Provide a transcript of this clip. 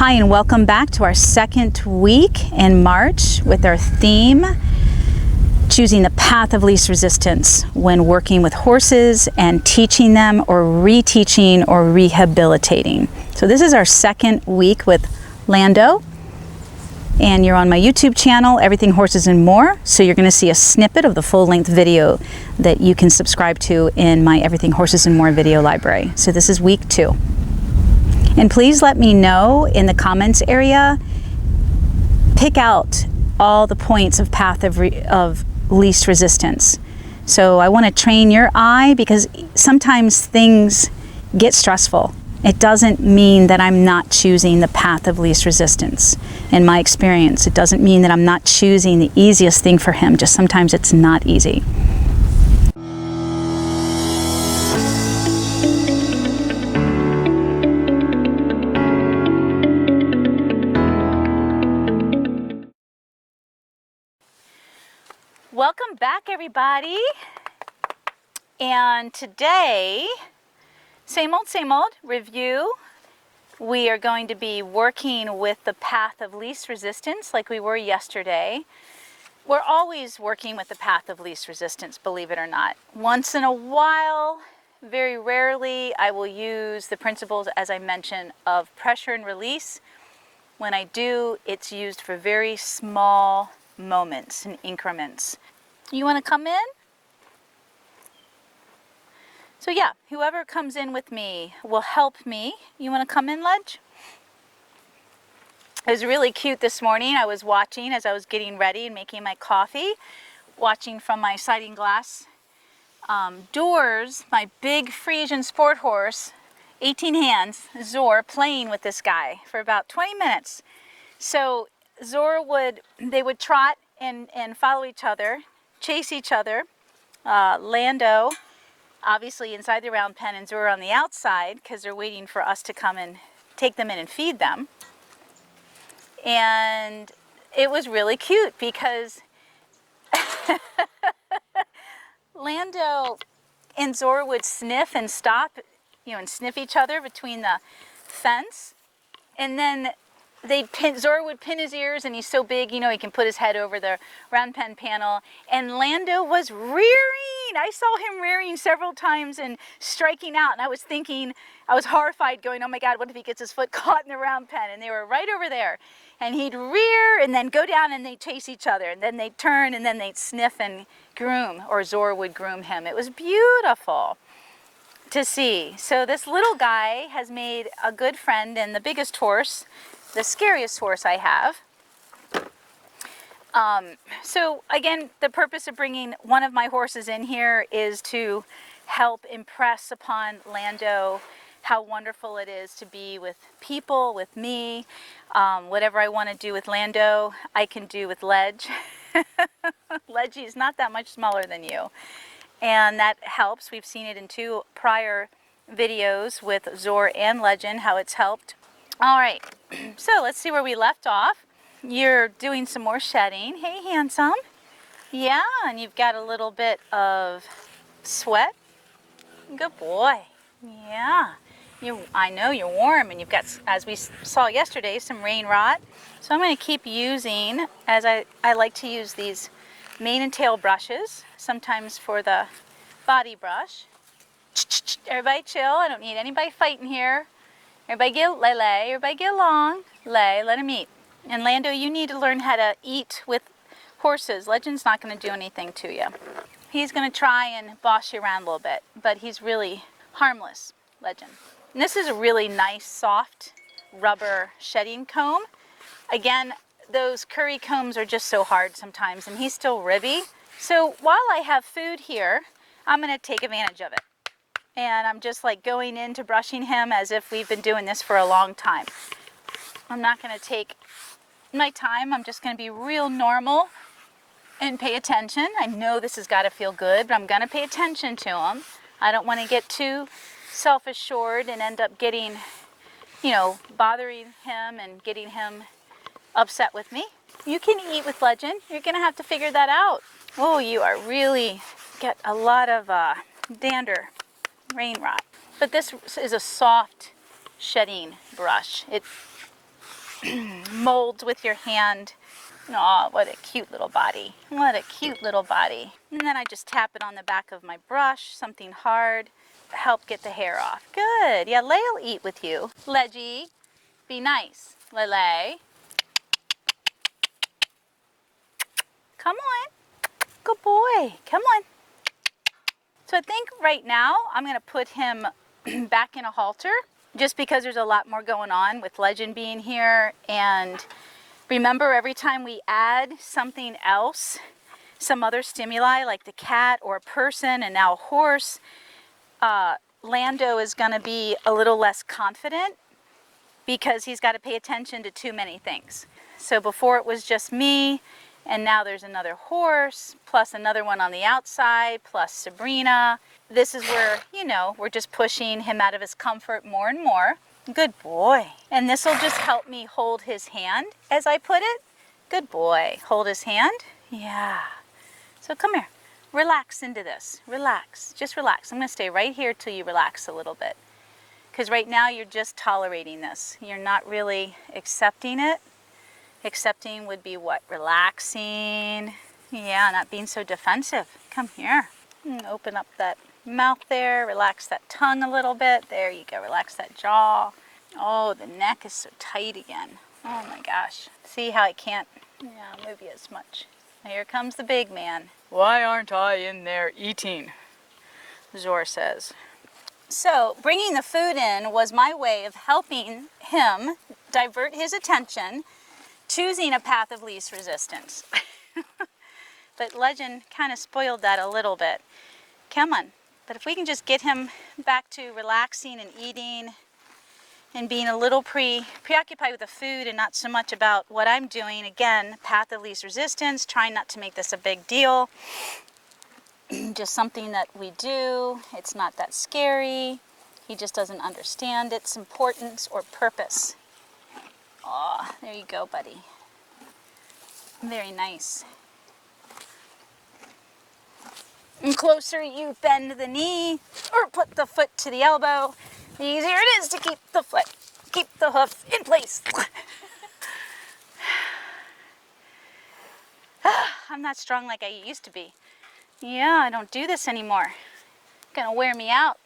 Hi, and welcome back to our second week in March with our theme, choosing the path of least resistance when working with horses and teaching them or reteaching or rehabilitating. So this is our second week with Lando, and you're on my YouTube channel, Everything Horses and More. So you're going to see a snippet of the full-length video that you can subscribe to in my Everything Horses and More video library. So this is week 2. And please let me know in the comments area, pick out all the points of path of least resistance. So I want to train your eye, because sometimes things get stressful. It doesn't mean that I'm not choosing the path of least resistance. In my experience, it doesn't mean that I'm not choosing the easiest thing for him, just sometimes it's not easy. Welcome back, everybody. And today, same old review. We are going to be working with the path of least resistance like we were yesterday. We're always working with the path of least resistance, believe it or not. Once in a while, very rarely, I will use the principles, as I mentioned, of pressure and release. When I do, it's used for very small moments and increments. You want to come in? So yeah, whoever comes in with me will help me. You want to come in, Ledge? It was really cute this morning. I was watching as I was getting ready and making my coffee, watching from my siding glass doors, my big Frisian sport horse, 18 hands, Zor, playing with this guy for about 20 minutes. So Zor they would trot and follow each other, chase each other. Lando, obviously inside the round pen, and Zor on the outside, because they're waiting for us to come and take them in and feed them. And it was really cute because Lando and Zor would sniff and stop, and sniff each other between the fence. And then Zor would pin his ears, and he's so big, he can put his head over the round pen panel. And Lando was rearing. I saw him rearing several times and striking out. And I was horrified, going, oh my God, what if he gets his foot caught in the round pen? And they were right over there. And he'd rear and then go down, and they'd chase each other. And then they'd turn, and then they'd sniff and groom, or Zor would groom him. It was beautiful to see. So this little guy has made a good friend, and the biggest horse, the scariest horse I have. So again, the purpose of bringing one of my horses in here is to help impress upon Lando how wonderful it is to be with people, with me. Whatever I want to do with Lando, I can do with Ledge. Ledge is not that much smaller than you. And that helps. We've seen it in 2 prior videos with Zor and Legend, how it's helped. All right, so let's see where we left off. You're doing some more shedding. Hey, handsome. Yeah, and you've got a little bit of sweat. Good boy. Yeah. I know you're warm, and you've got, as we saw yesterday, some rain rot. So I'm going to keep using, as I like to use these mane and tail brushes, sometimes for the body brush. Everybody chill. I don't need anybody fighting here. Everybody get lay. Everybody get along. Let him eat. And Lando, you need to learn how to eat with horses. Legend's not going to do anything to you. He's going to try and boss you around a little bit, but he's really harmless, Legend. And this is a really nice, soft rubber shedding comb. Again, those curry combs are just so hard sometimes, and he's still ribby. So while I have food here, I'm going to take advantage of it. And I'm just like going into brushing him as if we've been doing this for a long time. I'm not going to take my time. I'm just going to be real normal and pay attention. I know this has got to feel good, but I'm going to pay attention to him. I don't want to get too self-assured and end up getting, bothering him and getting him upset with me. You can eat with Legend. You're going to have to figure that out. Oh, you are really get a lot of dander. Rain rot. But this is a soft shedding brush. molds with your hand. Aw, what a cute little body. What a cute little body. And then I just tap it on the back of my brush, something hard, help get the hair off. Good. Yeah, Lay'll eat with you. Leggy, be nice. Lele. Come on. Good boy. Come on. So I think right now I'm going to put him back in a halter just because there's a lot more going on with Legend being here. And remember, every time we add something else, some other stimuli like the cat or a person and now a horse, Lando is going to be a little less confident because he's got to pay attention to too many things. So before it was just me, and now there's another horse, plus another one on the outside, plus Sabrina. This is where, you know, we're just pushing him out of his comfort more and more. Good boy. And this will just help me hold his hand as I put it. Good boy. Hold his hand. Yeah. So come here. Relax into this. Relax. Just relax. I'm going to stay right here till you relax a little bit. Because right now you're just tolerating this. You're not really accepting it. Accepting would be what? Relaxing. Yeah, not being so defensive. Come here. And open up that mouth there. Relax that tongue a little bit. There you go. Relax that jaw. Oh, the neck is so tight again. Oh my gosh. See how I can't move you as much. Here comes the big man. Why aren't I in there eating? Zor says. So bringing the food in was my way of helping him divert his attention, choosing a path of least resistance. But Legend kind of spoiled that a little bit. Come on. But if we can just get him back to relaxing and eating and being a little preoccupied with the food and not so much about what I'm doing, again, path of least resistance, trying not to make this a big deal. Just something that we do. It's not that scary. He just doesn't understand its importance or purpose. Oh, there you go, buddy. Very nice. And closer you bend the knee or put the foot to the elbow, the easier it is to keep the hoof in place. I'm not strong like I used to be. Yeah, I don't do this anymore. Gonna wear me out.